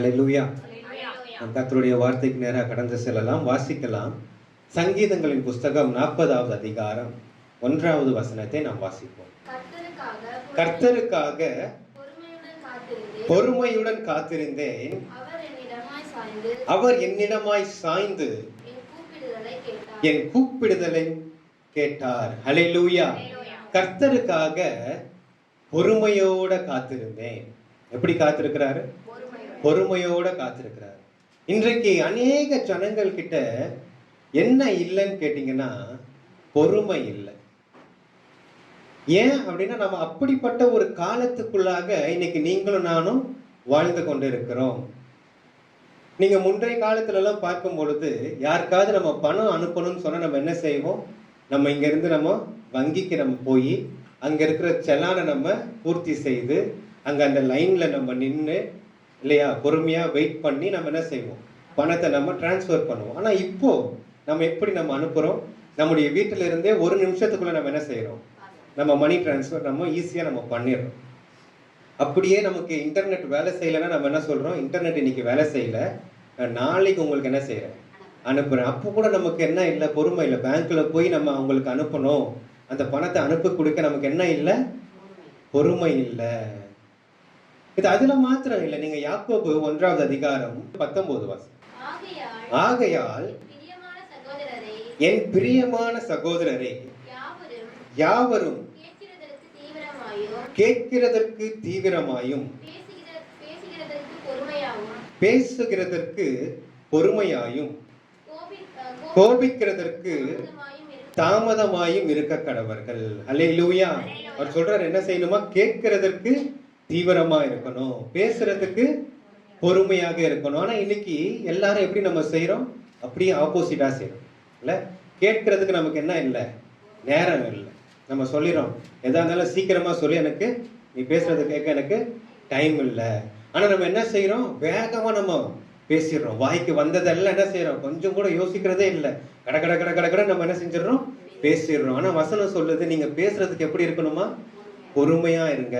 ஹல்லேலூயா. நம் கர்த்தருடைய வார்த்தைக்கு நேராக கடந்து செல்லலாம். வாசிக்கலாம். சங்கீதங்களின் புஸ்தகம் 40வது அதிகாரம் 1வது வசனத்தை நாம் வாசிப்போம். கர்த்தருக்காக பொறுமையுடன் காத்திருந்தேன். அவர் என்னிடமாய் சாய்ந்து என் கூப்பிடுதலை கேட்டார். ஹல்லேலூயா. கர்த்தருக்காக பொறுமையோட காத்திருந்தேன். எப்படி காத்திருக்கிறாரு? பொறுமையோட காத்திருக்கிறார். இன்றைக்கு அநேக ஜனங்கள் கிட்ட என்ன இல்லைன்னு கேட்டீங்கன்னா பொறுமை இல்லை. ஏன் அப்படின்னா நம்ம அப்படிப்பட்ட ஒரு காலத்துக்குள்ளாக இன்னைக்கு நீங்களும் நானும் வாழ்ந்து கொண்டு இருக்கிறோம். நீங்க முன்றைய காலத்துல எல்லாம் பார்க்கும் பொழுது யாருக்காவது நம்ம பணம் அனுப்பணும்னு சொன்னா நம்ம என்ன செய்வோம்? நம்ம இங்க இருந்து நம்ம வங்கிக்கு நம்ம போய் அங்க இருக்கிற செலானை நம்ம பூர்த்தி செய்து அங்க அந்த லைன்ல நம்ம நின்று இல்லையா பொறுமையா வெயிட் பண்ணி நம்ம என்ன செய்வோம்? பணத்தை நம்ம டிரான்ஸ்ஃபர் பண்ணுவோம். ஆனா இப்போ நம்ம எப்படி நம்ம அனுப்புறோம்? நம்முடைய வீட்டில இருந்தே ஒரு நிமிஷத்துக்குள்ள நம்ம என்ன செய்யறோம்? நம்ம மணி டிரான்ஸ்ஃபர் நம்ம ஈஸியா நம்ம பண்ணிடுறோம். அப்படியே நமக்கு இன்டர்நெட் வேலை செய்யலைன்னா நம்ம என்ன சொல்றோம்? இன்டர்நெட் இன்னைக்கு வேலை செய்யல, நாளைக்கு உங்களுக்கு என்ன செய்யறேன்? அனுப்புறேன். அப்போ கூட நமக்கு என்ன இல்லை? பொறுமை இல்லை. பேங்க்ல போய் நம்ம அவங்களுக்கு அனுப்பணும், அந்த பணத்தை அனுப்பி கொடுக்க நமக்கு என்ன இல்லை? பொறுமை இல்லை. இது அதுல மாத்திரம் இல்லை. நீங்க யாக்கோபு 1வது அதிகாரம் 19 வாசம். ஆகையால் என் பிரியமான சகோதரரே யாவரும் கேட்கிறதற்கு தீவிரமாயும் பேசுகிறதற்கு பொறுமையாயும் கோபிக்கிறதற்கு தாமதமாயும் இருக்க கடவர்கள். ஹல்லேலூயா. அவர் சொல்றார் என்ன செய்யணுமா? கேட்கிறதற்கு தீவிரமா இருக்கணும், பேசுறதுக்கு பொறுமையாக இருக்கணும். ஆனா இன்னைக்கு எல்லாரும் எப்படி நம்ம செய்யறோம்? அப்படியே ஆப்போசிட்டா செய்யறோம். இல்ல, கேட்கறதுக்கு நமக்கு என்ன இல்லை? நேரம் இல்லை. நம்ம சொல்லிடுறோம் எதா இருந்தாலும் சீக்கிரமா சொல்லி, எனக்கு நீ பேசுறது கேட்க எனக்கு டைம் இல்லை. ஆனா நம்ம என்ன செய்யறோம்? வேகமா நம்ம பேசிடுறோம். வாய்க்கு வந்ததெல்லாம் என்ன செய்யறோம்? கொஞ்சம் கூட யோசிக்கிறதே இல்லை. கட கட கட கட கட நம்ம என்ன செஞ்சிடறோம்? பேசிடுறோம். ஆனா வசனம் சொல்லுது நீங்க பேசுறதுக்கு எப்படி இருக்கணுமா? பொறுமையா இருங்க.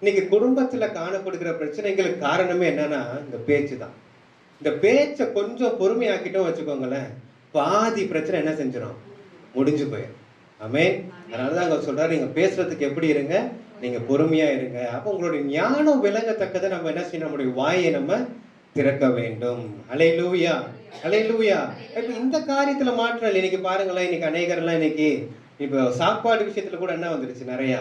இன்னைக்கு குடும்பத்துல காணப்படுகிற பிரச்சனைகளுக்கு காரணமே என்னன்னா இந்த பேச்சு தான். இந்த பேச்சை கொஞ்சம் பொறுமையாக்கிட்டோம் வச்சுக்கோங்களேன், பாதி பிரச்சனை என்ன செஞ்சிடும்? முடிஞ்சு போயிடும். ஆமென். அதனாலதான் அங்க சொல்றாரு நீங்க பேசுறதுக்கு எப்படி இருங்க? நீங்க பொறுமையா இருங்க. அப்ப உங்களுடைய ஞானம் விளங்கத்தக்கதை நம்ம என்ன செய்யணும்? நம்முடைய வாயை நம்ம திறக்க வேண்டும். ஹல்லேலூயா, ஹல்லேலூயா. இப்ப இந்த காரியத்துல மாற்றம் இல்லை. இன்னைக்கு பாருங்களேன், இன்னைக்கு அநேகர்லாம் இன்னைக்கு இப்போ சாப்பாடு விஷயத்துல கூட என்ன வந்துருச்சு? நிறைய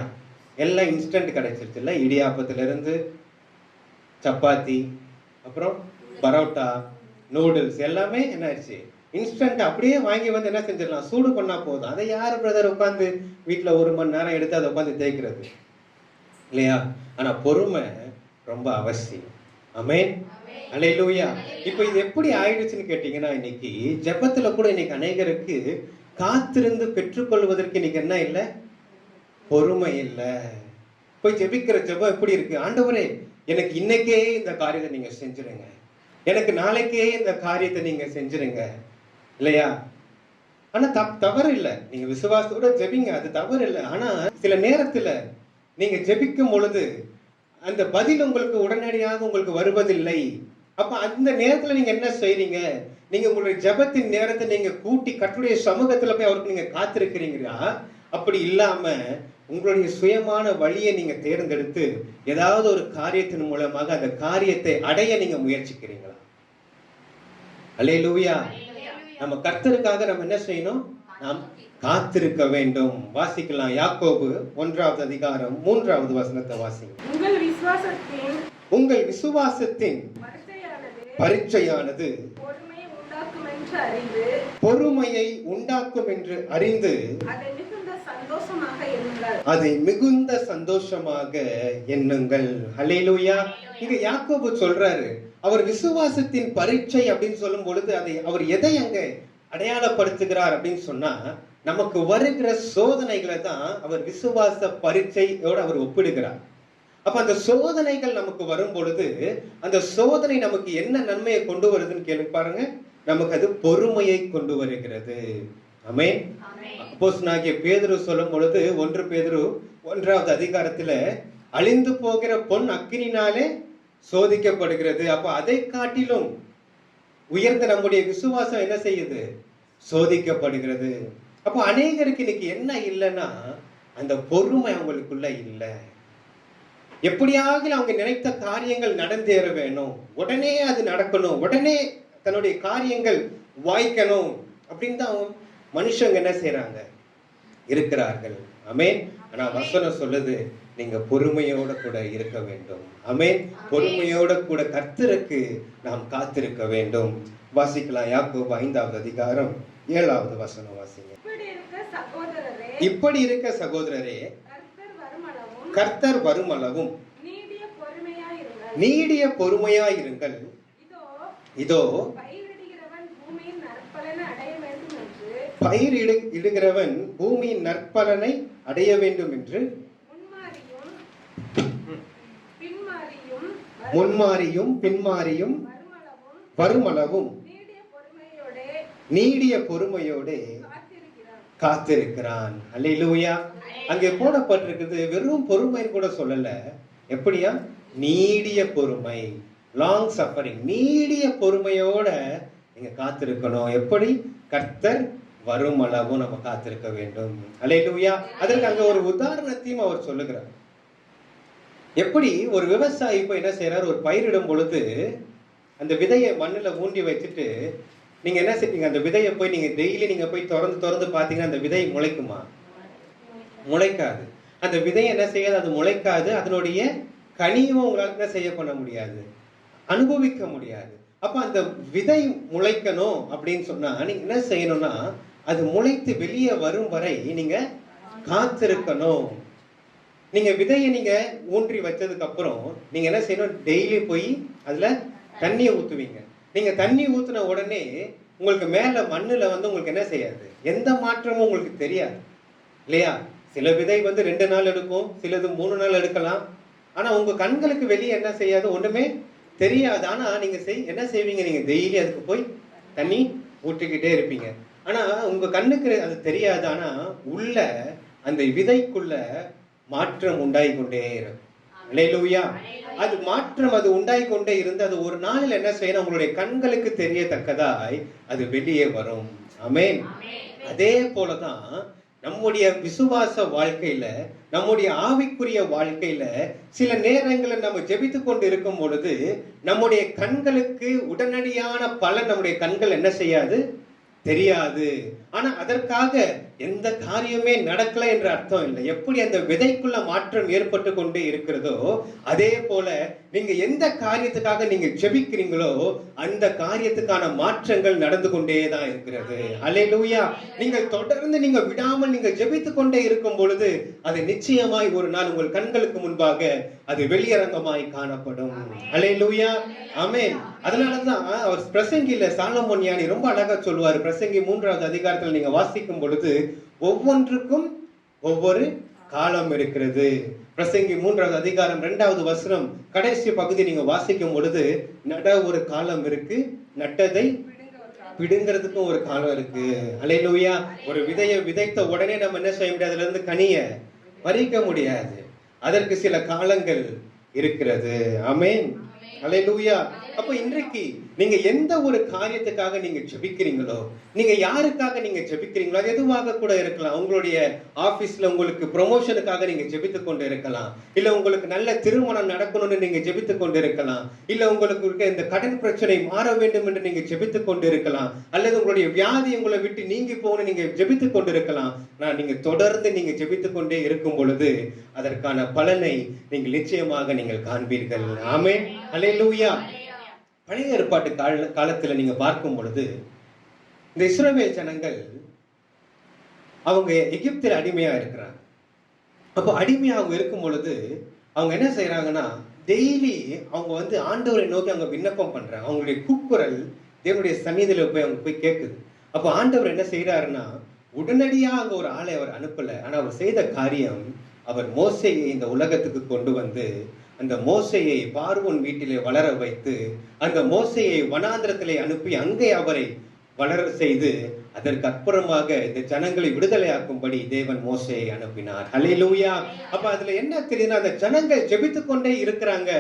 எல்லாம் இன்ஸ்டன்ட் கிடைச்சிருச்சு இல்ல. இடியாப்பத்துல இருந்து சப்பாத்தி, அப்புறம் பரோட்டா, நூடுல்ஸ் எல்லாமே என்ன ஆயிடுச்சு? இன்ஸ்டன்ட். அப்படியே வாங்கி வந்து என்ன செஞ்சிடலாம்? சூடு பண்ணா போதும். அதை யாரு பிரதர் உட்காந்து வீட்டுல 1 மணி நேரம் எடுத்து அதை உட்காந்து தேய்க்கிறது இல்லையா? ஆனா பொறுமை ரொம்ப அவசியம். ஆமென், ஹல்லேலூயா. இப்ப இது எப்படி ஆயிடுச்சுன்னு கேட்டீங்கன்னா, இன்னைக்கு ஜெபத்துல கூட இன்னைக்கு அநேகருக்கு காத்திருந்து பெற்றுக்கொள்வதற்கு இன்னைக்கு என்ன இல்லை? பொறுமை இல்லை. போய் ஜெபிக்கிற ஜெபம் எப்படி இருக்கு? ஆண்டவரே எனக்கு இன்னைக்கே இந்த காரியத்தை நீங்க செஞ்சிருங்க, எனக்கு நாளைக்கே இந்த காரியத்தை நீங்க செஞ்சிருங்க இல்லையா? ஆனா தவறு இல்லை. நீங்க விசுவாசத்தோட ஜெபிங்க, அது தவறு இல்லை. ஆனா சில நேரத்துல நீங்க ஜெபிக்கும் பொழுது அந்த பதில் உங்களுக்கு உடனடியாக உங்களுக்கு வருவதில்லை. அப்ப அந்த நேரத்துல நீங்க என்ன செய்றீங்க? நீங்க உங்களுடைய ஜெபத்தின் நேரத்தை நீங்க கூட்டி கர்த்தருடைய சமூகத்துல போய் அவருக்கு நீங்க காத்திருக்கிறீங்களா? அப்படி இல்லாம உங்களுடைய சுயமான வழியை நீங்க தேர்ந்தெடுத்து ஏதாவது ஒரு காரியத்தின் மூலமாக அந்த காரியத்தை அடைய நீங்க முயற்சிக்கிறீங்களா? அல்லேலூயா. நம்ம கர்த்தருக்காக நம்ம என்ன செய்யணும்? நாம் காத்திருக்க வேண்டும். வாசிக்கலாம். யாக்கோபு 1வது அதிகாரம் 3வது வசனத்தை வாசிங்க. உங்கள் விசுவாசத்தின் பரீட்சையானது பொறுமையை உண்டாக்கும் என்று அறிந்து அதை மிகுந்த சந்தோஷமாக எண்ணுங்கள். ஹல்லேலூயா. இங்க யாக்கோபு சொல்றாரு, அவர் விசுவாசத்தின் பரீட்சை அப்படின்னு சொல்லும் பொழுது அதை அவர் எதை அங்க அடையாளப்படுத்துகிறார் அப்படின்னு சொன்னா, நமக்கு வருகிற சோதனைகளை தான் அவர் விசுவாச பரீட்சையோடு அவர் ஒப்பிடுகிறார். அப்ப அந்த சோதனைகள் நமக்கு வரும் பொழுது அந்த சோதனை நமக்கு என்ன நன்மையை கொண்டு வருதுன்னு கேள்வி பாருங்க. நமக்கு அது பொறுமையை கொண்டு வருகிறது. ஆமென். அப்போஸ்தலனாகிய பேதுரு சொல்லும் பொழுது 1 பேதுரு 1வது அதிகாரத்துல அழிந்து போகிற பொன் அக்கினினாலே சோதிக்கப்படுகிறது. அப்ப அதை காட்டிலும் உயர்ந்த நம்முடைய விசுவாசம் என்ன செய்யுது? சோதிக்கப்படுகிறது. அப்போ அநேகருக்கு இன்னைக்கு என்ன இல்லைன்னா, அந்த பொறுமை அவங்களுக்குள்ள இல்லை. எப்படியாக அவங்க நினைத்த காரியங்கள் நடந்தேற வேணும், உடனே அது நடக்கணும், உடனே தன்னுடைய காரியங்கள் வாய்க்கணும் அப்படின்னு தான் மனுஷங்க என்ன செய்யறாங்க, இருக்கிறார்கள். ஆமென். ஆனா வசனம் சொல்லுது, நீங்க பொறுமையோட கூட இருக்க வேண்டும். ஆமென். பொறுமையோட கூட கர்த்தருக்கு நாம் காத்திருக்க வேண்டும். வாசிக்கலாம். யாக்கோபு 5வது அதிகாரம் 7வது வசனம் வாசிங்க. இப்படி இருக்க சகோதரரே, கர்த்தர் வருமளவும் நீடிய பொறுமையாயிருங்கள். இதோ பயிரிடுகிறவன் பூமியின் நற்பலனை அடைய வேண்டும் என்று முன்மாறியும் பின்மாறியும் வருமளவும் நீடிய பொறுமையோடு காத்திருக்கிறான். அல்லேலூயா. அங்கே போடப்பட்டிருக்கிறது வெறும் பொறுமைன்னு கூட சொல்லல. எப்படியா? நீடிய பொறுமை, லாங் சஃபரிங். நீடிய பொறுமையோட நீங்க காத்திருக்கணும். எப்படி? கர்த்தர் வரும் அளவும் நம்ம காத்திருக்க வேண்டும். அல்லேலூயா. அதற்கு அங்க ஒரு உதாரணத்தையும் அவர் சொல்லுகிறார். எப்படி ஒரு விவசாயி இப்போ என்ன செய்யறாரு, ஒரு பயிரிடும் பொழுது அந்த விதையை மண்ணுல ஊண்டி வச்சுட்டு நீங்க என்ன செய்வீங்க, அந்த விதையை போய் நீங்க டெய்லி நீங்க போய் திறந்து பாத்தீங்கன்னா அந்த விதை முளைக்குமா? முளைக்காது. அந்த விதையை என்ன செய்யாது, அது முளைக்காது. அதனுடைய கனியும் உங்களால என்ன செய்ய பண்ண முடியாது, அனுபவிக்க முடியாது. அப்ப அந்த விதை முளைக்கணும் அப்படின்னு சொன்னா நீங்க என்ன செய்யணும்னா, அது முளைத்து வெளியே வரும் வரை நீங்க காத்திருக்கணும். நீங்க விதையை நீங்க ஊன்றி வச்சதுக்கு அப்புறம் நீங்க என்ன செய்யணும், டெய்லி போய் அதுல தண்ணியை ஊத்துவீங்க. நீங்க தண்ணி ஊத்துன உடனே உங்களுக்கு மேல மண்ணுல உங்களுக்கு என்ன செய்யாது, எந்த மாற்றமும் உங்களுக்கு தெரியாது இல்லையா? சில விதை 2 நாள் எடுக்கும், சிலது 3 நாள் எடுக்கலாம். ஆனா உங்க கண்களுக்கு வெளியே என்ன செய்யாது, ஒண்ணுமே தெரியாது. ஆனா நீங்க என்ன செய்வீங்க, நீங்க டெய்லி அதுக்கு போய் தண்ணி ஊற்றிக்கிட்டே இருப்பீங்க. ஆனா உங்க கண்ணுக்கு அது தெரியாது. ஆனா உள்ள அந்த விதைக்குள்ள மாற்றம் உண்டாகி கொண்டே இருக்கும். அல்லேலூயா. அது மாற்றம் அது உண்டாகி கொண்டே இருந்து அது ஒரு நாளில் என்ன செய்யணும், உங்களுடைய கண்களுக்கு தெரியத்தக்கதாய் அது வெளியே வரும். ஆமென். அதே போலதான் நம்முடைய விசுவாச வாழ்க்கையில, நம்முடைய ஆவிக்குரிய வாழ்க்கையில சில நேரங்களில் நம்ம ஜெபித்து கொண்டு இருக்கும் பொழுது நம்முடைய கண்களுக்கு உடனடியான பலன் நம்முடைய கண்கள் என்ன செய்யாது, தெரியாது. ஆனா அதற்காக எந்த காரியமே நடக்கல என்ற அர்த்தம் இல்லை. எப்படி அந்த விதைக்குள்ள மாற்றம் ஏற்பட்டு கொண்டே இருக்கிறதோ அதே போல நீங்க எந்த காரியத்துக்காக நீங்க ஜெபிக்கிறீங்களோ அந்த காரியத்துக்கான மாற்றங்கள் நடந்து கொண்டே தான் இருக்கிறது. அல்லேலூயா. நீங்கள் தொடர்ந்து நீங்க விடாமல் நீங்க ஜெபித்து கொண்டே இருக்கும் பொழுது அது நிச்சயமாய் ஒரு நாள் உங்கள் கண்களுக்கு முன்பாக அது வெளியரங்கமாய் காணப்படும். அல்லேலூயா. ஆமென். அதனாலதான் அவர் பிரசங்கில சாலமோன் ஞானி ரொம்ப அழகா சொல்லுவார். பிரசங்கி 3வது அதிகாரத்தில் நீங்க வாசிக்கும் பொழுது ஒவ்வொன்றுக்கும் ஒவ்வொரு காலம் இருக்கிறது. பிரசங்கி 3வது அதிகாரம் 2வது வசனம் கடைசி பகுதி நீங்க வாசிக்கும் பொழுது நட ஒரு காலம் இருக்கு, நட்டதை பிடுங்கிறதுக்கும் ஒரு காலம் இருக்கு. அல்லேலூயா. ஒரு விதையை விதைத்த உடனே நம்ம என்ன செய்ய முடியாது, அதுல இருந்து கனிய பறிக்க முடியாது. அதற்கு சில காலங்கள் இருக்கிறது. ஆமென். அல்லேலூயா. அப்ப இன்றைக்கு நீங்க எந்த ஒரு காரியத்துக்காக நீங்க ஜெபிக்கிறீங்களோ, நீங்க யாருக்காக நீங்க ஜெபிக்கிறீங்களோ, அது எதுவாக கூட இருக்கலாம். உங்களுடைய ஆபீஸ்ல உங்களுக்கு ப்ரொமோஷனுக்காக நீங்க ஜெபித்துக் கொண்டு இருக்கலாம், இல்ல உங்களுக்கு நல்ல திருமணம் நடக்கணும்னு நீங்க ஜெபித்துக் கொண்டு இருக்கலாம், இல்ல உங்களுக்கு இருக்க இந்த கடன் பிரச்சனை மாற வேண்டும் என்று நீங்க ஜெபித்துக் கொண்டு இருக்கலாம், அல்லது உங்களுடைய வியாதி உங்களை விட்டு நீங்கி போகணும் நீங்க ஜெபித்துக் கொண்டு இருக்கலாம். நான் நீங்க தொடர்ந்து நீங்க ஜெபித்துக் கொண்டே இருக்கும் பொழுது அதற்கான பலனை நீங்கள் நிச்சயமாக நீங்கள் காண்பீர்கள். ஆமென். அல்லேலூயா. பழைய ஏற்பாட்டு காலத்துல நீங்க பார்க்கும் பொழுது இந்த இஸ்ரவேல் ஜனங்கள் அவங்க எகிப்தில் அடிமையா இருக்கிறாங்க. அப்போ அடிமையா அவங்க இருக்கும் பொழுது அவங்க என்ன செய்யறாங்கன்னா, டெய்லி அவங்க ஆண்டவரை நோக்கி அவங்க விண்ணப்பம் பண்றாங்க. அவங்களுடைய கூக்குரல் தேவனுடைய சந்நிதியில போய் அவங்க போய் கேட்குது. அப்போ ஆண்டவர் என்ன செய்யறாருன்னா, உடனடியா அங்க ஒரு ஆளை அவர் அனுப்பல. ஆனா அவர் செய்த காரியம், அவர் மோசேயை இந்த உலகத்துக்கு கொண்டு வந்து அந்த மோசேயை பார்வோன் வீட்டிலே வளர வைத்து அந்த மோசேயை வனாந்திரத்திலே அனுப்பி அங்கே அவரை வளர செய்து அதற்கு அப்புறமாக இந்த ஜனங்களை விடுதலையாக்கும்படி தேவன் மோசேயை அனுப்பினார். ஹல்லேலூயா. அப்ப அதுல என்ன தெரியுதுன்னா, அந்த ஜனங்கள் ஜெபித்துக் கொண்டே இருக்கிறாங்க,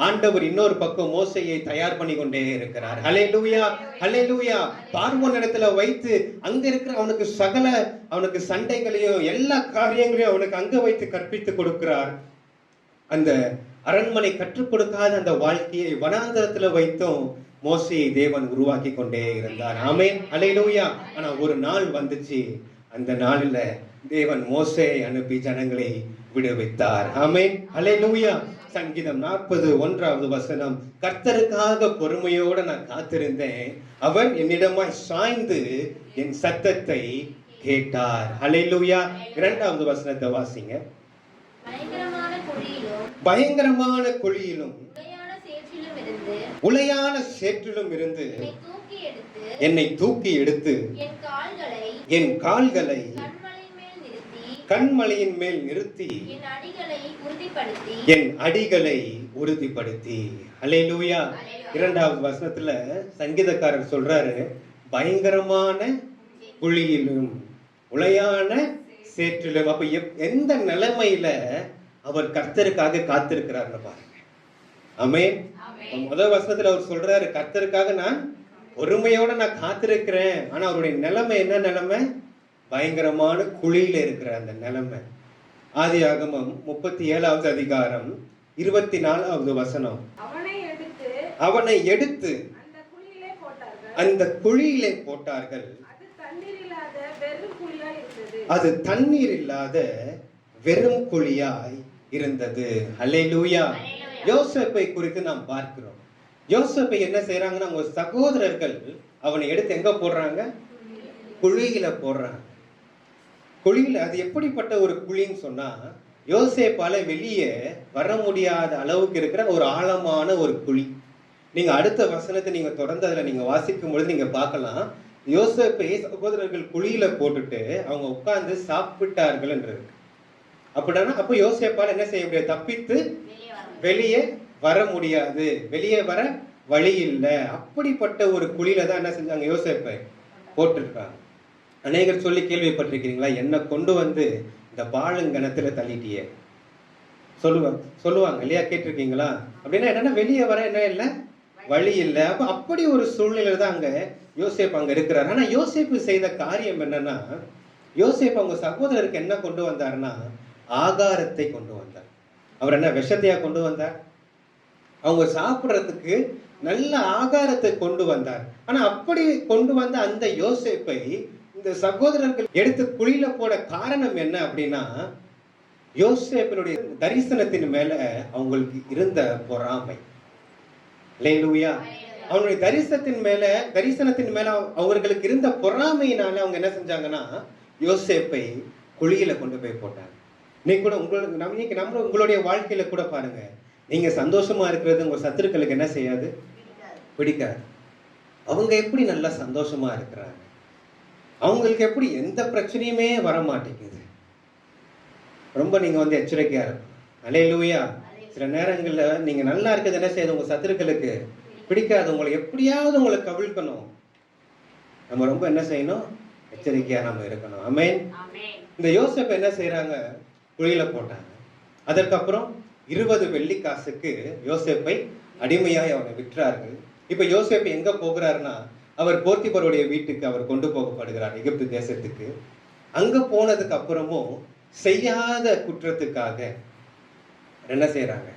ஆண்டவர் இன்னொரு பக்கம் மோசேயை தயார் பண்ணி கொண்டே இருக்கிறார். ஹல்லேலூயா, ஹல்லேலூயா. பார்வோன் இடத்துல வைத்து அங்க இருக்கிற அவனுக்கு சண்டைகளையும் எல்லா காரியங்களையும் அவனுக்கு அங்க வைத்து கற்பித்து கொடுக்கிறார். அந்த அரண்மனை கற்றுக் கொடுக்காத அந்த வாழ்க்கையை வனாந்தரத்துல வைத்தும் மோசேயை தேவன் உருவாக்கி கொண்டே இருந்தார். ஆமென், அல்லேலூயா. ஆனா ஒரு நாள் வந்துச்சு, அந்த நாளில தேவன் மோசேயை அனுப்பி ஜனங்களை விடுவித்தார். ஆமென், அல்லேலூயா. சங்கீதம் 41வது வசனம், கர்த்தருக்காக பொறுமையோட நான் காத்திருந்தேன், அவர் என்னிடமாய் சாய்ந்து என் சத்தத்தை கேட்டார். அல்லேலூயா. 2வது வசனத்தை வாசிங்க. பயங்கரமான குழியிலும் உளையான சேற்றிலும் இருந்து என்னை தூக்கி எடுத்து என் கால்களை கண்மலையின் மேல் நிறுத்தி என் அடிகளை உறுதிப்படுத்தி. அல்லேலூயா. 2வது வசனத்துல சங்கீதக்காரர் சொல்றாரு, பயங்கரமான குழியிலும் உளையான சேற்றிலும். அப்ப எந்த நிலைமையில அவர் கர்த்தருக்காக காத்திருக்கிறார்னு பாருங்க. ஆமென். முதல் வசனத்துல அவர் சொல்றாரு, கர்த்தருக்காக நான் பொறுமையோட நான் காத்திருக்கிறேன். ஆனா அவருடைய நிலைமை என்ன நிலைமை? பயங்கரமான குழியில இருக்கிற அந்த நிலைமை. ஆதியாகமம் 37வது அதிகாரம் 24வது வசனம், அவனை எடுத்து அந்த குழியிலே போட்டார்கள், அது தண்ணீர் இல்லாத வெறும் குழியாய் இருந்தது. அல்லேலூயா. யோசேப்பை குறித்து நாம் பார்க்கிறோம். யோசேப்பை என்ன செய்யறாங்கன்னா, அவங்க சகோதரர்கள் அவனை எடுத்து எங்க போடுறாங்க? குழியில போடுறாங்க. குழியில அது எப்படிப்பட்ட ஒரு குழின்னு சொன்னா, யோசேப்பால வெளியே வர முடியாத அளவுக்கு இருக்கிற ஒரு ஆழமான ஒரு குழி. நீங்க அடுத்த வசனத்தை நீங்க தொடர்ந்து அதுல நீங்க வாசிக்கும் பொழுது நீங்க பார்க்கலாம், யோசேப்பை சகோதரர்கள் குழியில போட்டுட்டு அவங்க உட்கார்ந்து சாப்பிட்டார்கள் என்று இருக்கு. அப்படின்னா அப்ப யோசேப்பால என்ன செய்ய முடியாது? தப்பித்து வெளியே வர முடியாது, வெளியே வர வழி இல்லை. அப்படிப்பட்ட ஒரு குழியில தான் என்ன செஞ்சாங்க? யோசேப்பை போட்டிருக்காங்க. அநேகர் சொல்லி கேள்விப்பட்டிருக்கிறீங்களா, என்ன கொண்டு வந்து இந்த பாழுங்கணத்துல தள்ளிட்டியே சொல்லுவாங்க இல்லையா? கேட்டிருக்கீங்களா? அப்படின்னா என்னன்னா, வெளியே வர என்ன இல்லை, வழி இல்லை. அப்ப அப்படி ஒரு சூழ்நிலை தான் அங்க யோசேப்பு அங்க இருக்கிறார். ஆனா யோசேப்பு செய்த காரியம் என்னன்னா, யோசேப்பு அவங்க சகோதரருக்கு என்ன கொண்டு வந்தாருன்னா, ஆகாரத்தை கொண்டு வந்தார். அவர் என்ன விஷத்தையா கொண்டு வந்தார்? அவங்க சாப்பிடுறதுக்கு நல்ல ஆகாரத்தை கொண்டு வந்தார். ஆனா அப்படி கொண்டு வந்த அந்த யோசேப்பை இந்த சகோதரர்கள் எடுத்து குழியில போட காரணம் என்ன அப்படின்னா, யோசேப்பினுடைய தரிசனத்தின் மேல அவங்களுக்கு இருந்த பொறாமை. அல்லேலூயா. அவனுடைய தரிசனத்தின் மேல அவர்களுக்கு இருந்த பொறாமையினால அவங்க என்ன செஞ்சாங்கன்னா, யோசேப்பை குழியில கொண்டு போய் போட்டாங்க. நீங்க கூட உங்களுடைய வாழ்க்கையில கூட பாருங்க, நீங்க சந்தோஷமா இருக்கிறது உங்க சத்துருக்களுக்கு என்ன செய்யாது? பிடிக்காது. அவங்க எப்படி நல்லா சந்தோஷமா இருக்கிறாங்க, அவங்களுக்கு எப்படி எந்த பிரச்சனையுமே வர மாட்டேங்குது. ரொம்ப நீங்க எச்சரிக்கையா இருக்கும். அல்லேலூயா. சில நேரங்கள்ல நீங்க நல்லா இருக்கிறது என்ன செய்யுது? உங்க சத்துருக்களுக்கு பிடிக்காது. உங்களை எப்படியாவது உங்களை கவிழ்க்கணும். நம்ம ரொம்ப என்ன செய்யணும்? எச்சரிக்கையா நம்ம இருக்கணும். ஆமென். இந்த யோசேப்பு என்ன செய்யறாங்க? குழியில போட்டாங்க. அதற்கப்புறம் 20 வெள்ளி காசுக்கு யோசேப்பை அடிமையாய் அவனை விற்றார்கள். இப்ப யோசேப்பு எங்க போகிறார்னா, அவர் போர்த்திபருடைய வீட்டுக்கு அவர் கொண்டு போகப்படுகிறார், எகிப்து தேசத்துக்கு. அங்க போனதுக்கு அப்புறமும் செய்யாத குற்றத்துக்காக என்ன செய்யறாங்க?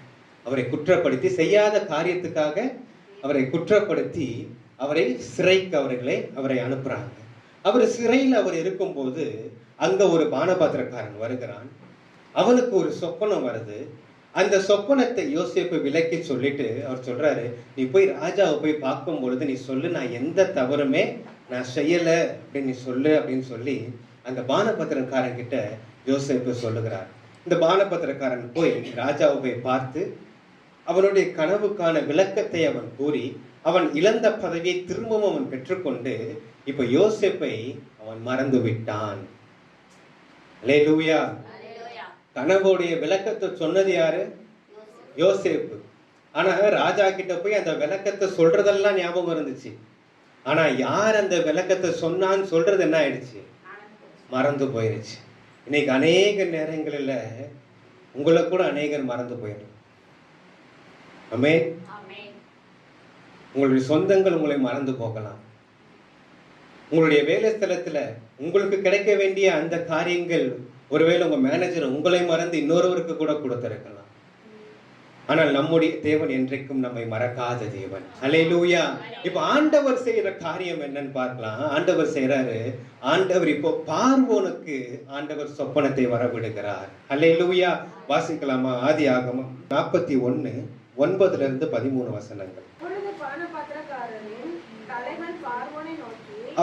அவரை குற்றப்படுத்தி, செய்யாத காரியத்துக்காக அவரை குற்றப்படுத்தி அவரை சிறைக்கு அவரை அனுப்புறாங்க. அவர் சிறையில் அவர் இருக்கும்போது அங்க ஒரு பானபாத்திரக்காரன் வருகிறான். அவனுக்கு ஒரு சொப்பனம் வருது. அந்த சொப்பனத்தை யோசேப்பு விலக்கி சொல்லிட்டு அவர் சொல்றாரு, நீ போய் ராஜாவை போய் பார்க்கும் பொழுது நீ சொல்லு, நான் எந்த தவறுமே நான் செய்யல அப்படின்னு நீ சொல்லு அப்படின்னு சொல்லி அந்த பானபத்திரக்காரன் கிட்ட யோசேப்பு சொல்லுகிறார். இந்த பானபத்திரக்காரன் போய் ராஜாவை போய் பார்த்து அவனுடைய கனவுக்கான விளக்கத்தை அவன் கூறி அவன் இழந்த பதவியை திரும்பவும் அவன் பெற்றுக்கொண்டு இப்ப யோசேப்பை அவன் மறந்து விட்டான். அல்லேலூயா. கனவுடைய விளக்கத்தை சொன்னது யாரு? யோசேப்பு. ஆனா ராஜா கிட்ட போய் அந்த விளக்கத்தை சொல்றதெல்லாம் ஞாபகம் இருந்துச்சு. ஆனா யார் அந்த விளக்கத்தை சொன்னான்னு சொல்றது என்ன ஆயிடுச்சு? மறந்து போயிருச்சு. இன்னைக்கு அநேக நேரங்களில் உங்களை கூட அநேகர் மறந்து போயிடும். ஆமென். உங்களுடைய சொந்தங்கள் உங்களை மறந்து போகலாம். உங்களுடைய வேலை ஸ்தலத்துல உங்களுக்கு கிடைக்க வேண்டிய அந்த காரியங்கள் ஒருவேளை உங்க மேனேஜர் உங்களை மறந்து இன்னொருவருக்கு கூட கொடுத்திருக்கலாம். ஆனால் நம்முடைய தேவன் என்றைக்கும் நம்மை மறக்காத தேவன். அல்லேலூயா. இப்ப ஆண்டவர் செய்யற காரியம் என்னன்னு பார்க்கலாம். ஆண்டவர் செய்யறாரு. ஆண்டவர் இப்போ பார்வோனுக்கு ஆண்டவர் சொப்பனத்தை வரவிடுகிறார். அல்லேலூயா. வாசிக்கலாமா? ஆதியாகமம் 41:9 வசனங்கள்.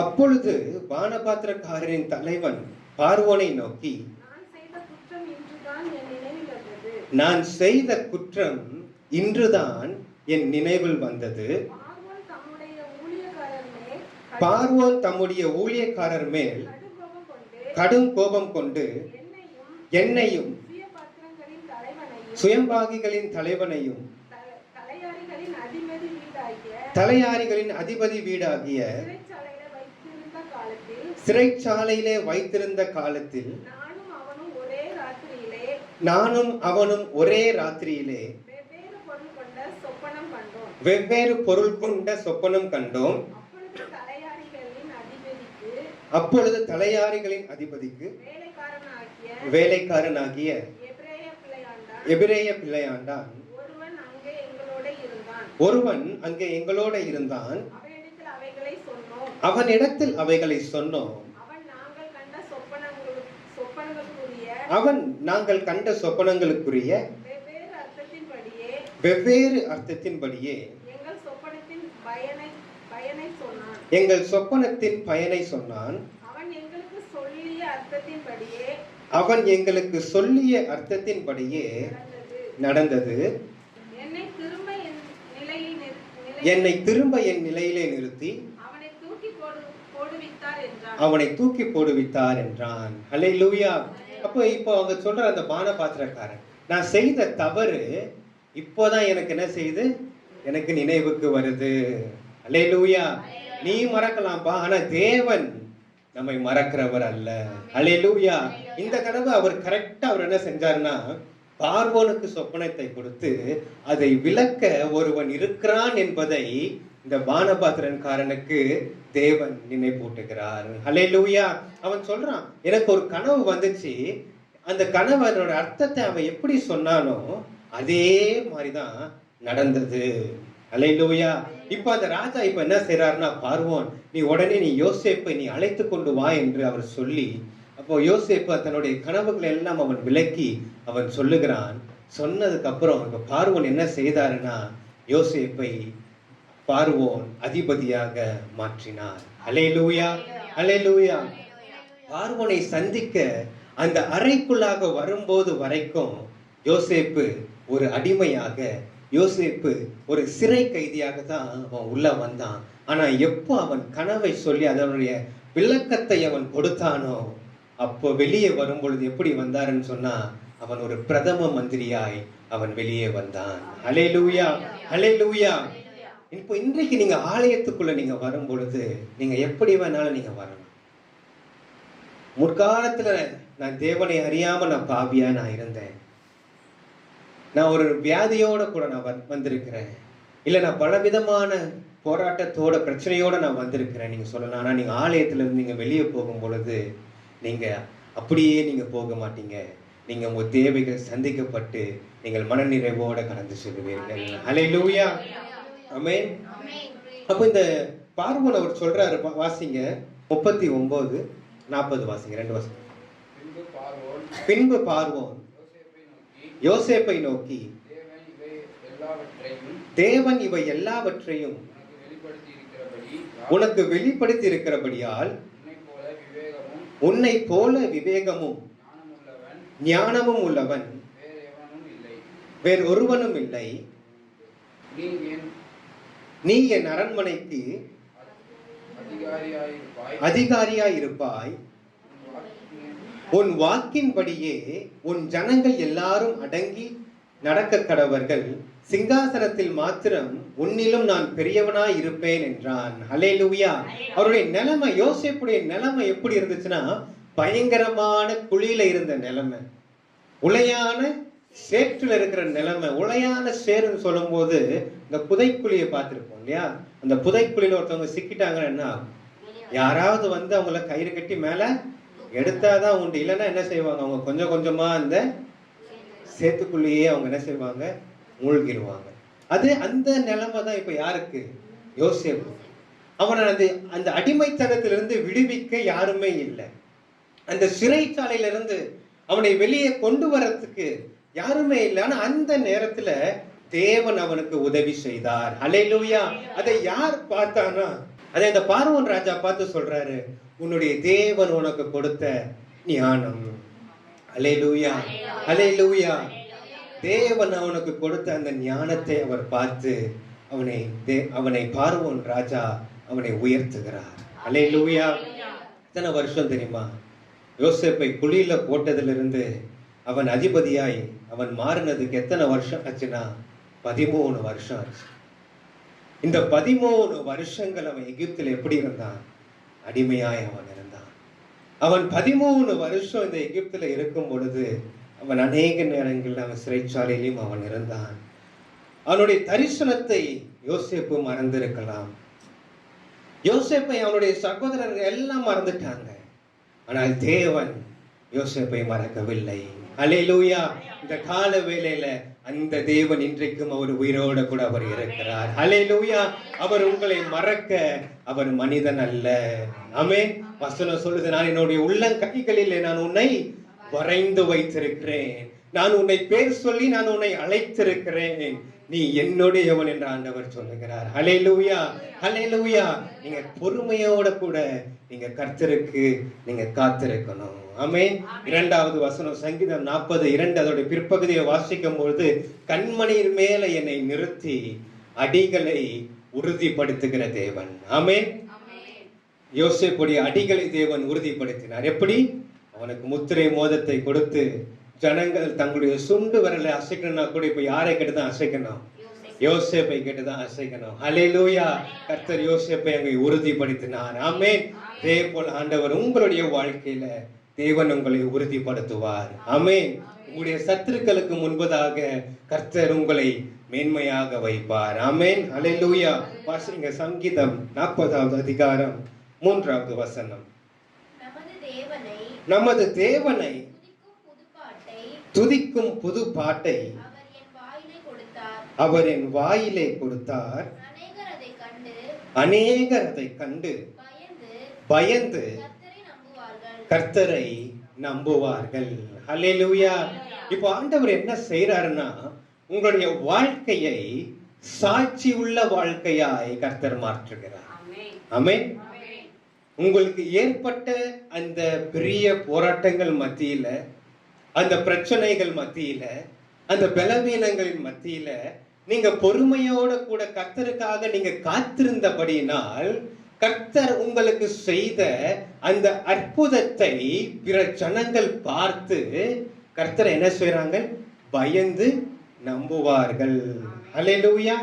அப்பொழுது பானபாத்திரக்காரரின் தலைவன் பார்வோனை நோக்கி, நான் செய்த குற்றம் இன்றுதான் என் நினைவில் வந்தது. பார்வோன் தம்முடைய ஊழியக்காரர் மேல் கடும் கோபம் கொண்டு என்னையும் சுயம்பாகிகளின் தலைவனையும் தலையாரிகளின் அதிபதி வீடாகிய சிறைச்சாலையிலே வைத்திருந்த காலத்தில் நானும் அவனும் ஒரே ராத்திரியிலே வெவ்வேறு பொருள் கொண்ட சொப்பனம் கண்டோம். அப்பொழுது தலையாரிகளின் அதிபதிக்கு வேலைக்காரனாகிய எபிரேய பிள்ளையாண்டான் ஒருவன் அங்கே எங்களோட இருந்தான். அவனிடத்தில் அவைகளை சொன்னோம். அவன் நாங்கள் கண்ட சொப்பனங்களுக்குரிய வெவ்வேறு அர்த்தத்தின்படியே எங்கள் சொப்பனத்தின் பயனை சொன்னான். அவன் எங்களுக்கு சொல்லிய அர்த்தத்தின்படியே நடந்தது. என்னை திரும்ப என் நிலையிலே நிறுத்தி அவனை தூக்கி போடுவித்தார் என்றான். அல்லேலூயா. அப்போ இப்போ அவங்க சொல்ற அந்த பானபாத்திரக்காரன், நான் செய்த தவறு இப்போதான் எனக்கு என்ன செய்து எனக்கு நினைவுக்கு வருது. அல்லேலூயா. நீ மறக்கலாம்பா, ஆனா தேவன் நம்மை மறக்கிறவர் அல்ல. அல்லேலூயா. இந்த தடவை அவர் கரெக்டா அவர் என்ன செஞ்சாருன்னா, பார்வோனுக்கு சொப்பனத்தை கொடுத்து அதை விளக்க ஒருவன் இருக்கிறான் என்பதை இந்த பானபாத்திரன்காரனுக்கு தேவன் நினைப்பூட்டுகிறார். அல்லேலூயா. அவன் சொல்றான், எனக்கு ஒரு கனவு வந்துச்சு, அந்த கனவனோட அர்த்தத்தை அவன் எப்படி சொன்னானோ அதே மாதிரிதான் நடந்தது. அல்லேலூயா. இப்ப அந்த ராஜா இப்ப என்ன செய்யறாருன்னா, பார்வோன் நீ உடனே யோசேப்பை நீ அழைத்து கொண்டு வா என்று அவர் சொல்லி, அப்போ யோசேப்பு தன்னுடைய கனவுகளை எல்லாம் அவன் விளக்கி அவன் சொல்லுகிறான். சொன்னதுக்கு அப்புறம் இப்ப பார்வோன் என்ன செய்தாருன்னா, யோசேப்பை பார்வோன் அதிபதியாக மாற்றினார். அல்லேலூயா. அல்லேலூயா. பார்வோனை சந்திக்க அந்த அறைக்குள்ளாக வரும்போது வரைக்கும் யோசேப்பு ஒரு அடிமையாக, யோசேப்பு ஒரு சிறை கைதியாக தான் அவன் உள்ள வந்தான். ஆனா எப்போ அவன் கனவை சொல்லி அதனுடைய விளக்கத்தை அவன் கொடுத்தானோ அப்போ வெளியே வரும் பொழுது எப்படி வந்தாருன்னு சொன்னா, அவன் ஒரு பிரதம மந்திரியாய் அவன் வெளியே வந்தான். அல்லேலூயா. அல்லேலூயா. இப்போ இன்றைக்கு நீங்க ஆலயத்துக்குள்ள நீங்க வரும் பொழுது நீங்க எப்படி வேணாலும் நீங்க வரணும். முற்காலத்துல நான் தேவனை அறியாம நான் பாவியா நான் இருந்தேன், நான் ஒரு வியாதியோட கூட நான் வந்திருக்கிறேன், இல்ல நான் பலவிதமான போராட்டத்தோட பிரச்சனையோட நான் வந்திருக்கிறேன் நீங்க சொல்லலாம். ஆனா நீங்க ஆலயத்துல இருந்து நீங்க வெளியே போகும் பொழுது நீங்க அப்படியே நீங்க போக மாட்டீங்க. நீங்க உங்க தேவைகள் சந்திக்கப்பட்டு நீங்கள் மனநிறைவோட கடந்து செல்வீர்கள். அல்லேலூயா. ஆமென். அப்ப இந்த பார்வோன் அவர் சொல்றாரு, வாசிங்க 39:40 வாசிங்க, 2 வாசிங்க. பின்பு பார்வோன் யோசேப்பை நோக்கி, தேவன் இவை எல்லாவற்றையும் உனக்கு வெளிப்படுத்தி இருக்கிறபடியால் உன்னை போல விவேகமும் ஞானமும் உள்ளவன் வேறு ஒருவனும் இல்லை. நீ என் அரண்மனைக்கு அதிகாரியாயிருப்பாய். உன் வாக்கின்படியே உன் ஜனங்கள் எல்லாரும் அடங்கி நடக்க கடவர்கள், சிங்காசனத்தில் மாத்திரம் உன்னிலும் நான் பெரியவனாய் இருப்பேன் என்றான். ஹல்லேலூயா. அவருடைய நிலைமை, யோசேப்புடைய நிலைமை எப்படி இருந்துச்சுன்னா, பயங்கரமான குழியில இருந்த நிலைமை, உளையான சேற்றுல இருக்கிற நிலைமை. உளையான சேருன்னு சொல்லும் போது இந்த புதைக்குழியை பார்த்திருப்போம் இல்லையா? அந்த புதைக்குழியில ஒருத்தவங்க சிக்கிட்டாங்கன்னா என்ன ஆகும்? யாராவது வந்து அவங்கள கயிறு கட்டி மேல எடுத்தாதான் உண்டு. இல்லைன்னா என்ன செய்வாங்க? அவங்க கொஞ்சம் கொஞ்சமா அந்த சேத்துக்குள்ளேயே அவங்க என்ன செய்வாங்க? மூழ்கிடுவாங்க. அது அந்த நிலைமை தான் இப்ப யாருக்கு? யோசேப்பு. அவனை அந்த அடிமைத்தனத்திலிருந்து விடுவிக்க யாருமே இல்லை. அந்த சிறைச்சாலையிலிருந்து அவனை வெளியே கொண்டு வரத்துக்கு யாருமே இல்லை. ஆனா அந்த நேரத்துல தேவன் அவனுக்கு உதவி செய்தார். ஹல்லேலூயா. அதை யார் பார்த்தானா? அதை அந்த பார்வோன் ராஜா பார்த்து சொல்றாரு, உன்னுடைய தேவன் உனக்கு கொடுத்த ஞானம். ஹல்லேலூயா, ஹல்லேலூயா. தேவன் அவனுக்கு கொடுத்த அந்த ஞானத்தை அவர் பார்த்து அவனை பார்வோன் ராஜா அவனை உயர்த்துகிறார். ஹல்லேலூயா. எத்தனை வருஷம் தெரியுமா? யோசேப்பை குழியில போட்டதிலிருந்து அவன் அதிபதியாய் அவன் மாறினதுக்கு எத்தனை வருஷம் ஆச்சுன்னா 13 வருஷம் ஆச்சு. இந்த 13 வருஷங்கள் அவன் எகிப்தில் எப்படி இருந்தான்? அடிமையாய் அவன் இருந்தான். அவன் 13 வருஷம் இந்த எகிப்தில் இருக்கும் பொழுது அவன் அநேக நேரங்களில் அவன் சிறைச்சாலையிலும் அவன் இருந்தான். அவனுடைய தரிசனத்தை யோசேப்பு மறந்திருக்கலாம். யோசேப்பை அவனுடைய சகோதரர்கள் எல்லாம் மறந்துட்டாங்க. ஆனால் தேவன் யோசேப்பை மறக்கவில்லை. ஹல்லேலூயா. இந்த கால வேளையில அந்த தேவன் இன்றைக்கும் அவர் உயிரோட கூட அவர் இருக்கிறார். ஹல்லேலூயா. அவர் உங்களை மறக்க அவர் மனிதன் அல்ல. ஆமென். வசனம் சொல்லுது, நான் என்னுடைய உள்ளங்கைகளிலே நான் உன்னை வரைந்து வைத்திருக்கிறேன், நான் உன்னை பேர் சொல்லி நான் உன்னை அழைத்திருக்கிறேன், நீ என்னுடையவன் என்று ஆண்டவர் சொல்லுகிறார். ஹல்லேலூயா, ஹல்லேலூயா. நீங்க பொறுமையோட கூட நீங்க கர்த்தருக்கு நீங்க காத்திருக்கணும். ஆமென். 2வது வசனம் சங்கீதம் 42 அதோட பிற்பகுதியை வாசிக்கும் பொழுது, கண்மணியின் மேல என்னை நிறுத்தி அடிகளை உறுதிப்படுத்துகிற தேவன். ஆமென். யோசேப்புடைய அடிகளை தேவன் உறுதிப்படுத்தினார். எப்படி? அவனுக்கு முத்திரை மோதத்தை கொடுத்து, ஜனங்கள் தங்களுடைய சுண்டு விரலை அசைக்கணும்னா கூட இப்ப யாரை கேட்டுதான் அசைக்கணும்? யோசேப்பை கேட்டுதான் அசைக்கணும். ஹல்லேலூயா. கர்த்தர் யோசேப்பை அங்கே உறுதிப்படுத்தினார். ஆமென். அதே போல் ஆண்டவர் உங்களுடைய வாழ்க்கையில தேவன் உங்களை உறுதிப்படுத்துவார். ஆமென். உங்களுடைய சத்துருக்களுக்கு முன்பதாக கர்த்தர் உங்களை மேன்மையாக வைப்பார். ஆமென். ஹல்லேலூயா. வாசிங்க சங்கீதம் 40வது அதிகாரம் 3வது வசனம். நமது தேவனை துதிக்கும் புது பாட்டை அவர் என் வாயிலே கொடுத்தார். அநேகர் அதை கண்டு பயந்து கர்த்தரை நம்புவார்கள். ஹல்லேலூயா. இப்போ ஆண்டவர் என்ன செய்யறாருன்னா, உங்களுடைய வாழ்க்கையை சாட்சி உள்ள வாழ்க்கையாய் கர்த்தர் மாற்றுகிறார். ஆமென். உங்களுக்கு ஏற்பட்ட அந்த பெரிய போராட்டங்கள் மத்தியில, அந்த பிரச்சனைகள் மத்தியில, அந்த பலவீனங்களின் மத்தியில நீங்க பொறுமையோட கூட கர்த்தருக்காக நீங்க காத்திருந்தபடியினால், கர்த்தர் உங்களுக்கு செய்த அந்த அற்புதத்தை பிற ஜனங்கள் பார்த்து கர்த்தர் என்ன செய்றாங்க? பயந்து நம்புவார்கள். ஹல்லேலூயா.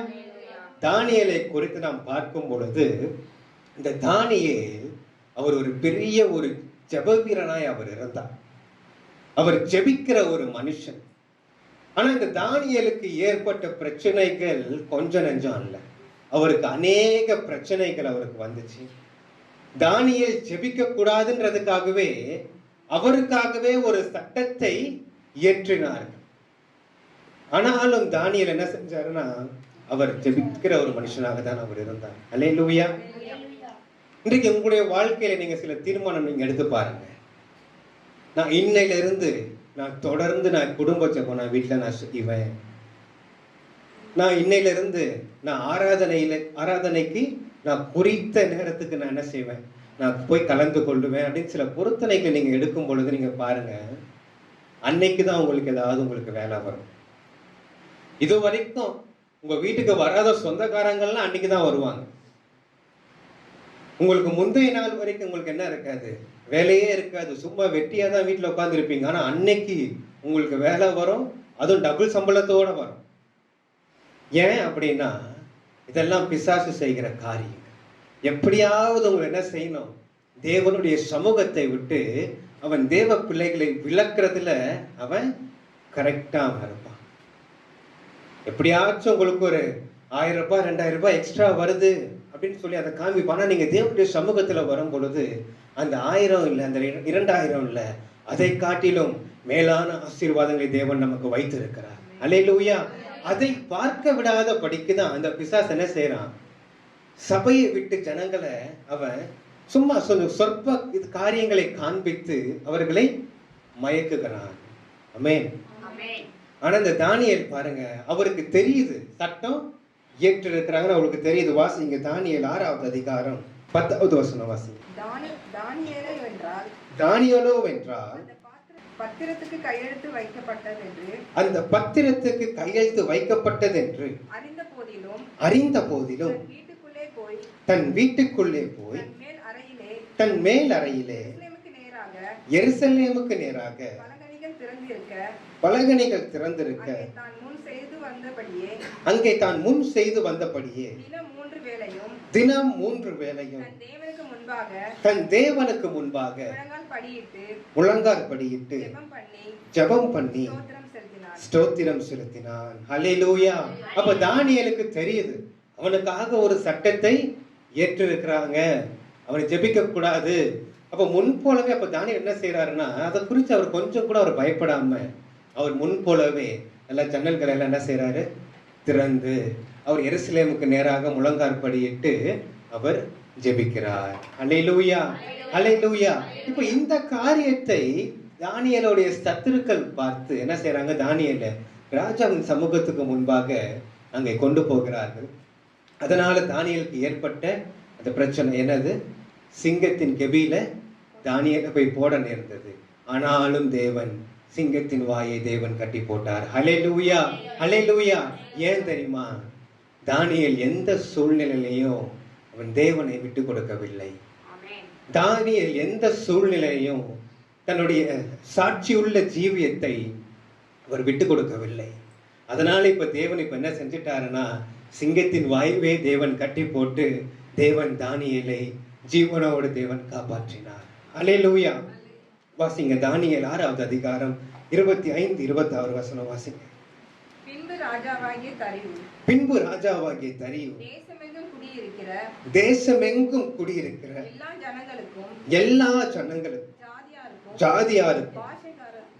தானியேலை குறித்து நாம் பார்க்கும் பொழுது, இந்த தானியேல் அவர் ஒரு பெரிய ஒரு ஜெப வீரனாய் அவர் இருந்தார். அவர் ஜெபிக்கிற ஒரு மனுஷன். ஆனா இந்த தானியேலுக்கு ஏற்பட்ட பிரச்சனைகள் கொஞ்சம் நெஞ்சம் அல்ல. அவருக்கு அநேக பிரச்சனைகள் அவருக்கு வந்துச்சு. தானியேல் ஜெபிக்க கூடாதுன்றதுக்காகவே அவருக்காகவே ஒரு சட்டத்தை இயற்றினார்கள். ஆனாலும் தானியேல் என்ன செஞ்சாருன்னா, அவர் ஜெபிக்கிற ஒரு மனுஷனாக தான் அவர் இருந்தார். ஹல்லேலூயா. இன்றைக்கு உங்களுடைய வாழ்க்கையில நீங்க சில தீர்மானம் நீங்க எடுத்து பாருங்க. நான் இன்னையில இருந்து நான் தொடர்ந்து நான் குடும்ப ஜெபம் நான் வீட்டுல நான் செய்வேன். நான் இன்னையில இருந்து நான் ஆராதனைக்கு நான் குறித்த நேரத்துக்கு நான் என்ன செய்வேன்? நான் போய் கலந்து கொள்ளுவேன் அப்படின்னு சில பொருத்தனைகளை நீங்க எடுக்கும் பொழுது நீங்க பாருங்க, அன்னைக்கு தான் உங்களுக்கு ஏதாவது உங்களுக்கு வேலை வரும். இது வரைக்கும் உங்க வீட்டுக்கு வராத சொந்தக்காரங்கள்லாம் அன்னைக்கு தான் வருவாங்க. உங்களுக்கு முந்தைய நாள் வரைக்கும் உங்களுக்கு என்ன இருக்காது? வேலையே இருக்காது. சும்மா வெட்டியா தான் வீட்டுல உட்கார்ந்து இருப்பீங்க. ஆனா அன்னைக்கு உங்களுக்கு வேலை வரும், அதுவும் டபுள் சம்பளத்தோட வரும். ஏன் அப்படின்னா இதெல்லாம் பிசாசு செய்கிற காரியம். எப்படியாவது உங்களை என்ன செய்யணும், தேவனுடைய சமூகத்தை விட்டு அவன் தேவ பிள்ளைகளை விளக்குறதுல அவன் கரெக்டா இருப்பான். எப்படியாச்சும் உங்களுக்கு ஒரு 1000 ரூபாய் 2000 ரூபாய் எக்ஸ்ட்ரா வருது அப்படின்னு சொல்லி அதை காமிப்பானா, நீங்க தேவனுடைய சமூகத்துல வரும் பொழுது அந்த 1000 இல்லை, அந்த 2000 இல்லை, அதை காட்டிலும் மேலான ஆசீர்வாதங்களை தேவன் நமக்கு வைத்து இருக்கிறார். அல்லேலூயா. அதை பார்க்க விடாத படிக்குதான் அந்த பிசாசு என்ன செய்யறான், சபையை விட்டு ஜனங்களை அவன் சும்மா சொற்ப காரியங்களை காண்பித்து அவர்களை மயக்குகிறான். ஆமென். ஆனா இந்த தானியேல் பாருங்க, அவருக்கு தெரியுது சட்டம் ஏற்று இருக்கிறாங்கன்னு அவருக்கு தெரியுது. வாசிங்க தானியேல் 6வது அதிகாரம் 10வது வசனம் வாசிங்க. தானியேலோ வென்றால் பத்திரத்துக்கு கையெழுத்து வைக்கப்பட்டதென்று, அந்த பத்திரத்துக்கு கையெழுத்து வைக்கப்பட்டதென்று அறிந்த போதிலும் தன் வீட்டுக்குள்ளே போய் தன் மேல் அறையிலே எருசலேமுக்கு நேராக பலகணிகள் திறந்திருக்க அங்கே தான் முன் செய்து வந்தபடியே தினம் 3 வேளையும் தன் தேவனுக்கு முன்பாக முழங்கால் படியிட்டு ஜெபம் பண்ணி ஸ்தோத்திரம் செலுத்தினான். ஹல்லேலூயா. அப்ப தானியேலுக்கு தெரியுது, அவனுக்காக ஒரு சட்டத்தை ஏற்றிருக்கிறாங்க, அவனை ஜெபிக்க கூடாது. அப்ப முன் போலவே அப்ப தானியேல் என்ன செய்யறாருன்னா, அதை குறித்து அவர் கொஞ்சம் கூட அவர் பயப்படாம அவர் முன் போலவே எல்லா ஜன்னல்களை எல்லாம் என்ன செய்யறாரு, திறந்து அவர் எருசலேமுக்கு நேராக முழங்காற்படியிட்டு அவர் ஜெபிக்கிறார். அல்லேலூயா, அல்லேலூயா. இப்ப இந்த காரியத்தை தானியேலுடைய சத்துருக்கள் பார்த்து என்ன செய்யறாங்க, தானியேலை ராஜாவின் சமூகத்துக்கு முன்பாக அங்கே கொண்டு போகிறார்கள். அதனால தானியேலுக்கு ஏற்பட்ட அந்த பிரச்சனை என்னது, சிங்கத்தின் கெபியில தானியேலை போய் போட நேர்ந்தது. ஆனாலும் தேவன் சிங்கத்தின் வாயை தேவன் கட்டி போட்டார். ஹல்லேலூயா, ஹல்லேலூயா. ஏன் தெரியுமா, தானியேல் எந்த சூழ்நிலையிலையும் அவன் தேவனை விட்டு கொடுக்கவில்லை. தானியேல் எந்த சூழ்நிலையும் தன்னுடைய சாட்சியுள்ள ஜீவியத்தை அவர் விட்டு கொடுக்கவில்லை. அதனால இப்ப தேவன் இப்ப என்ன செஞ்சிட்டாருன்னா, சிங்கத்தின் வாயுவே தேவன் கட்டி போட்டு தேவன் தானியேலை ஜீவனோடு தேவன் காப்பாற்றினார். அல்லேலூயா. வாசிங்க தானியேல் 6வது அதிகாரம் 25 26 வசனம் வாசிங்க. பின்பு ராஜாவாகிய தரியு தேசமெங்கும் குடியிருக்கிற எல்லா ஜனங்களுக்கும் ஜாதியாருக்கும்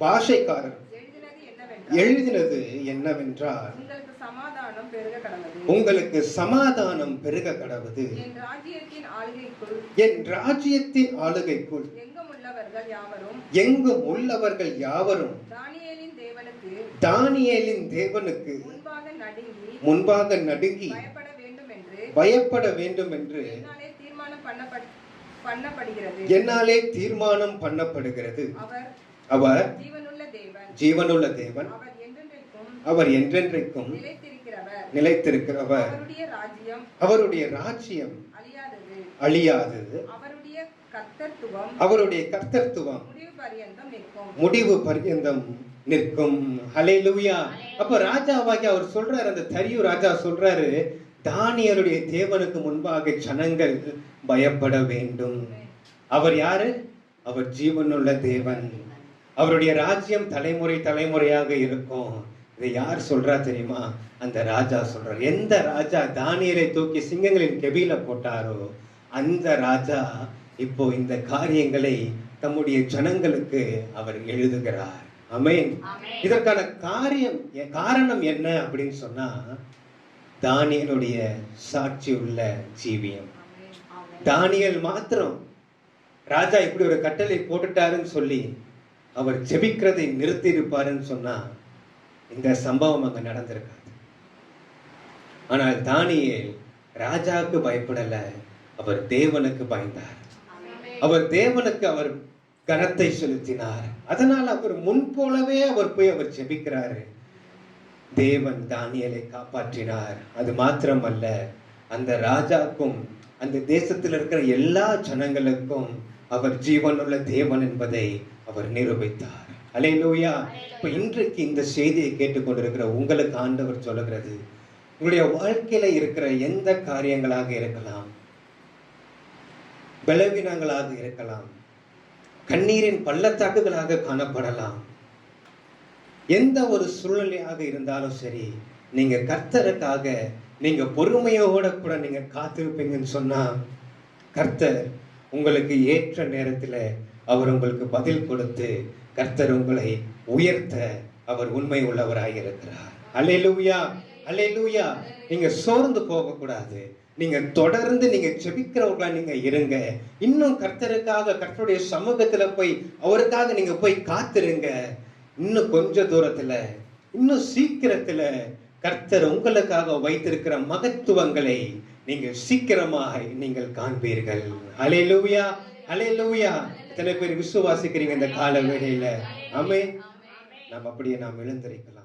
பாஷைக்காரருக்கும் எழுதினது என்னவென்றால், உங்களுக்கு சமாதானம் பெருக கடவுது. என் ராஜ்யத்தின் ஆளுகைக்குள் எங்கும் உள்ளவர்கள் யாவரும் தானியேலின் தேவனுக்கு முன்பாக நடுங்கி பயப்பட வேண்டும் என்று என்னாலே தீர்மானம் பண்ணப்படுகிறது. அவர் ஜீவனுள்ள தேவன், அவர் என்றென்றைக்கும் நிலைத்திருக்கிறவர், அவருடைய ராஜ்யம் அழியாதது, அவருடைய கர்த்தத்துவம் முடிவு பர்யந்தம் நிற்கும். ஹல்லேலூயா. அப்ப ராஜாவாகி அவர் சொல்றாரு, அந்த தரியு ராஜா சொல்றாரு, தானியேலுடைய தேவனுக்கு முன்பாக ஜனங்கள் பயப்பட வேண்டும். அவர் யாரு, அவர் ஜீவனுள்ள தேவன், அவருடைய ராஜ்யம் தலைமுறை தலைமுறையாக இருக்கும். இதை யார் சொல்றா தெரியுமா, அந்த ராஜா சொல்றார். எந்த ராஜா தானியேலை தூக்கி சிங்கங்களின் கெபியில போட்டாரோ அந்த ராஜா இப்போ இந்த காரியங்களை தம்முடைய ஜனங்களுக்கு அவர் எழுதுகிறார். ஆமென். இதற்கான காரணம் என்ன அப்படின்னு சொன்னா, தானியேலுடைய சாட்சி உள்ள ஜீவியம். தானியேல் மாத்திரம் ராஜா இப்படி ஒரு கட்டளை போட்டுட்டாருன்னு சொல்லி அவர் ஜெபிக்கிறதை நிறுத்தி இருப்பாருன்னு சொன்னா இந்த சம்பவம் அங்க நடந்திருக்காது. ஆனால் தானியேல் ராஜாவுக்கு பயப்படல, அவர் தேவனுக்கு பயந்தார். அவர் தேவனுக்கு அவர் கனத்தை செலுத்தினார். அதனால் அவர் முன் போலவே அவர் போய் அவர் ஜெபிக்கிறாரு. தேவன் தானியேலை காப்பாற்றினார். அது மாத்திரமல்ல, அந்த ராஜாக்கும் அந்த தேசத்தில் இருக்கிற எல்லா ஜனங்களுக்கும் அவர் ஜீவனுள்ள தேவன் என்பதை அவர் நிரூபித்தார். அல்லேலூயா. இப்ப இன்றைக்கு இந்த செய்தியை கேட்டுக்கொண்டிருக்கிற உங்களுக்கு ஆண்டவர் சொல்லுகிறது, உங்களுடைய வாழ்க்கையில இருக்கிற எந்த காரியங்களாக இருக்கலாம், பலவீனங்களாக இருக்கலாம், கண்ணீரின் பள்ளத்தாக்குகளாக காணப்படலாம், எந்த ஒரு சூழ்நிலையாக இருந்தாலும் சரி, நீங்க கர்த்தருக்காக நீங்க பொறுமையோட கூட நீங்க காத்திருப்பீங்கன்னு சொன்னா, கர்த்தர் உங்களுக்கு ஏற்ற நேரத்துல அவர் உங்களுக்கு பதில் கொடுத்து கர்த்தர் உங்களை உயர்த்த அவர் உண்மை உள்ளவராய் இருக்கிறார். அல்லேலூயா, அல்லேலூயா. நீங்க சோர்ந்து போக கூடாது. நீங்க தொடர்ந்து நீங்க ஜெபிக்கிறவர்களா நீங்க இருங்க. இன்னும் கர்த்தருக்காக கர்த்தருடைய சமூகத்துல போய் அவருக்காக நீங்க போய் காத்திருங்க. இன்னும் கொஞ்ச தூரத்துல, இன்னும் சீக்கிரத்துல கர்த்தர் உங்களுக்காக வைத்திருக்கிற மகத்துவங்களை நீங்கள் சீக்கிரமாக நீங்கள் காண்பீர்கள். அல்லேலூயா, அல்லேலூயா. எத்தனை பேர் விசுவாசிக்கிறீங்க இந்த கால வேளையில? ஆமென். நாம் அப்படியே நாம் எழுந்திருக்கலாம்.